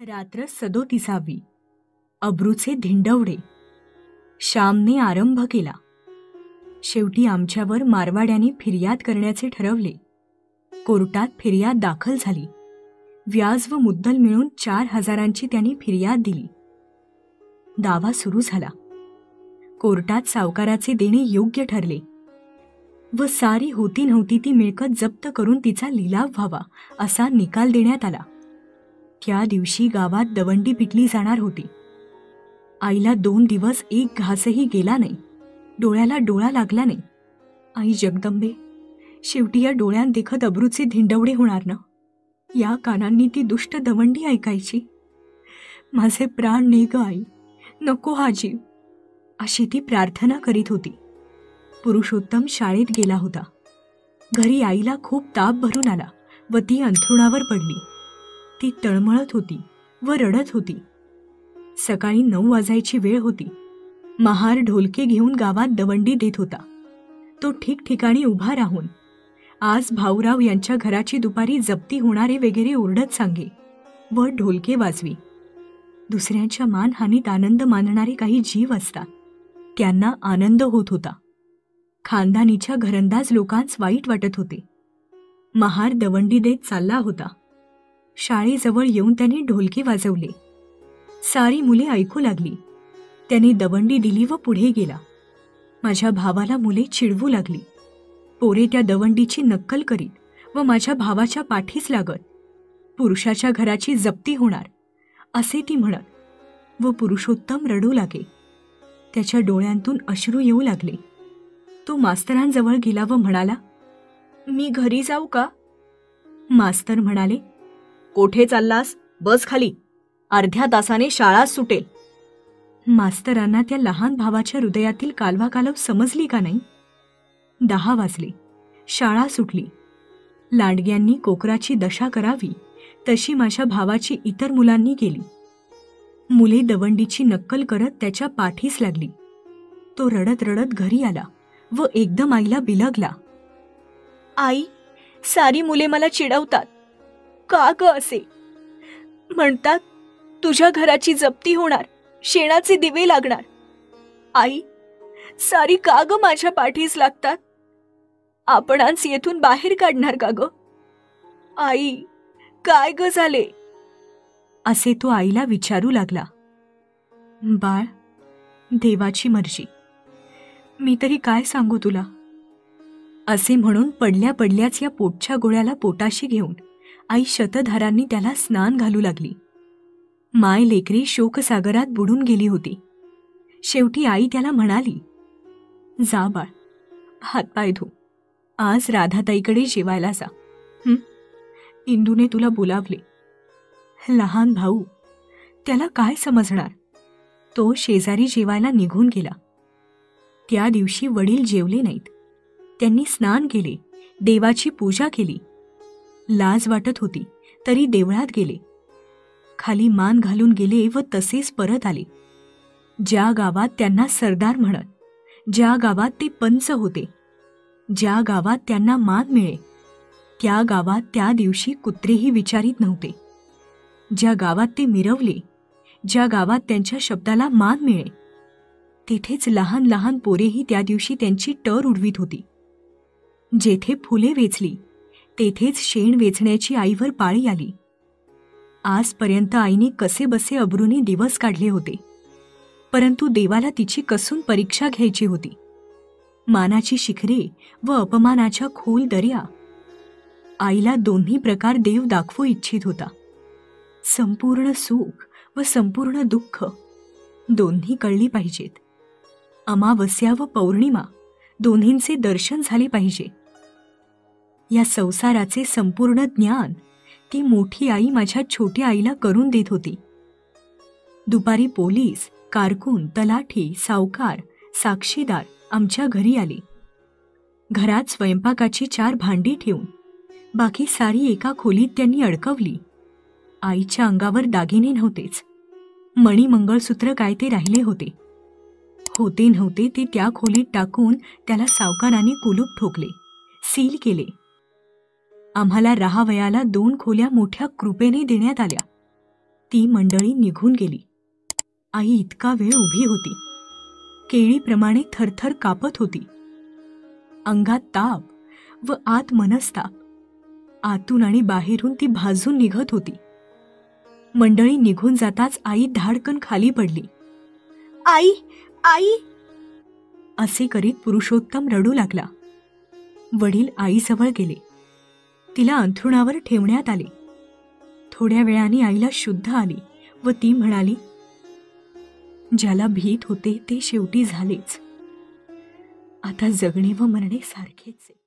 रात्र 37वी. अब्रूचे धिंडवडे. श्यामने आरंभ केला. शेवटी आमच्यावर मारवाड्याने फिर्याद करण्याचे ठरवले. कोर्टात फिर्याद दाखल झाली. व्याज व मुद्दल मिळून 4,000ची त्यांनी फिर्याद दिली. दावा सुरू झाला. कोर्टात सावकाराचे देणे योग्य ठरले व सारी होती नव्हती ती मिळकत जप्त करून तिचा लिलाव व्हावा असा निकाल देण्यात आला. त्या दिवशी गावात दवंडी पिटली जाणार होती. आईला 2 दिवस एक घासही गेला नाही. डोळ्याला डोळा लागला नाही. आई जगदंबे, शेवटी या डोळ्यात देखत अब्रूचे धिंडवडे होणार ना? या कानांनी ती दुष्ट दवंडी ऐकायची. माझे प्राण ने ग आई, नको हा जीव, अशी ती प्रार्थना करीत होती. पुरुषोत्तम शाळेत गेला होता. घरी आईला खूप ताप भरून आला व ती अंथरुणावर पडली. ती तळमळत होती व रडत होती. सकाळी 9 वाजायची वेळ होती. महार ढोलके घेऊन गावात दवंडी देत होता. तो ठिकठिकाणी उभा राहून आज भाऊराव यांच्या घराची दुपारी जप्ती होणारे वगैरे ओरडत सांगे व ढोलके वाजवी. दुसऱ्यांच्या मानहानीत आनंद मानणारे काही जीव असतात, त्यांना आनंद होत होता. खानदानीच्या घरंदाज लोकांस वाईट वाटत होते. महार दवंडी देत चालला होता. शाळेजवळ येऊन त्याने ढोलके वाजवले. सारी मुले ऐकू लागली. त्याने दवंडी दिली व पुढे गेला. माझ्या भावाला मुले चिडवू लागली. पोरे त्या दवंडीची नक्कल करीत व माझ्या भावाच्या पाठीस लागत. पुरुषाच्या घराची जप्ती होणार असे ती म्हणत व पुरुषोत्तम रडू लागे. त्याच्या डोळ्यांतून अश्रू येऊ लागले. तो मास्तरांजवळ गेला व म्हणाला, मी घरी जाऊ का? मास्तर म्हणाले, कोठे चाललास? बस खाली, अर्ध्या तासाने शाळा सुटेल. मास्तरांना त्या लहान भावाच्या हृदयातील कालवाकालव समजली का नाही? 10 वाजले. शाळा सुटली. लांडग्यांनी कोकराची दशा करावी तशी माझ्या भावाची इतर मुलांनी केली. मुले दवंडीची नक्कल करत त्याच्या पाठीस लागली. तो रडत रडत घरी आला व एकदम आईला बिलगला, आई, सारी मुले मला चिडवतात. का ग असे? म्हणतात तुझ्या घराची जप्ती होणार, शेणाचे दिवे लागणार. आई, सारी का ग माझ्या पाठीस लागतात? आपणांस येथून बाहेर काढणार का ग? आई, काय ग झाले? असे तो आईला विचारू लागला. बाळ, देवाची मर्जी, मी तरी काय सांगू तुला? असे म्हणून पडल्या पडल्याच या पोटच्या गोळ्याला पोटाशी घेऊन आई शतधारांनी त्याला स्नान घालू लागली. माय लेकरी शोकसागरात बुडून गेली होती. शेवटी आई त्याला म्हणाली, जा बाळ, हातपाय धु. आज राधाताईकडे जेवायला जा. इंदूने तुला बोलावले. लहान भाऊ, त्याला काय समजणार? तो शेजारी जेवायला निघून गेला. त्या दिवशी वडील जेवले नाहीत. त्यांनी स्नान केले, देवाची पूजा केली. लाज वाटत होती तरी देवळात गेले. खाली मान घालून गेले व तसेच परत आले. ज्या गावात त्यांना सरदार म्हणत, ज्या गावात ते पंच होते, ज्या गावात त्यांना मान मिळे, त्या गावात त्या दिवशी कुत्रेही विचारित नव्हते. ज्या गावात ते मिरवले, ज्या गावात त्यांच्या शब्दाला मान मिळे, तेथेच लहान लहान पोरेही त्या दिवशी त्यांची टर उडवीत होती. जेथे फुले वेचली तेथेच शेण वेचण्याची आईवर पाळी आली. आजपर्यंत आईने कसे बसे अब्रूने दिवस काढले होते, परंतु देवाला तिची कसून परीक्षा घ्यायची होती. मानाची शिखरे व अपमानाच्या खोल दर्या. आईला दोन्ही प्रकार देव दाखवू इच्छित होता. संपूर्ण सुख व संपूर्ण दुःख दोन्ही कळली पाहिजेत. अमावस्या व पौर्णिमा दोन्हींचे दर्शन झाले पाहिजे. या संसाराचे संपूर्ण ज्ञान ती मोठी आई माझ्या छोट्या आईला करून देत होती. दुपारी पोलीस, कारकून, तलाठी, सावकार, साक्षीदार आमच्या घरी आले. घरात स्वयंपाकाची 4 भांडी ठेवून बाकी सारी एका खोलीत त्यांनी अडकवली. आईच्या अंगावर दागिने नव्हतेच. मणी मंगळसूत्र काय ते राहिले होते. होते नव्हते ते त्या खोलीत टाकून त्याला सावकाराने कुलूप ठोकले, सील केले. आम्हाला राहावयाला 2 खोल्या मोठ्या कृपेने देण्यात आल्या. ती मंडळी निघून गेली. आई इतका वेळ उभी होती. केळीप्रमाणे थरथर कापत होती. अंगात ताप व आत मनस्ताप. आतून आणि बाहेरून ती भाजून निघत होती. मंडळी निघून जाताच आई धाडकन खाली पडली. आई, आई असे करीत पुरुषोत्तम रडू लागला. वडील आईजवळ गेले. तिला अंथरुणावर ठेवण्यात आले. थोड्या वेळाने आईला शुद्ध आली व ती म्हणाली, ज्याला भीत होते ते शेवटी झालेच. आता जगणे व मरणे सारखेच आहे.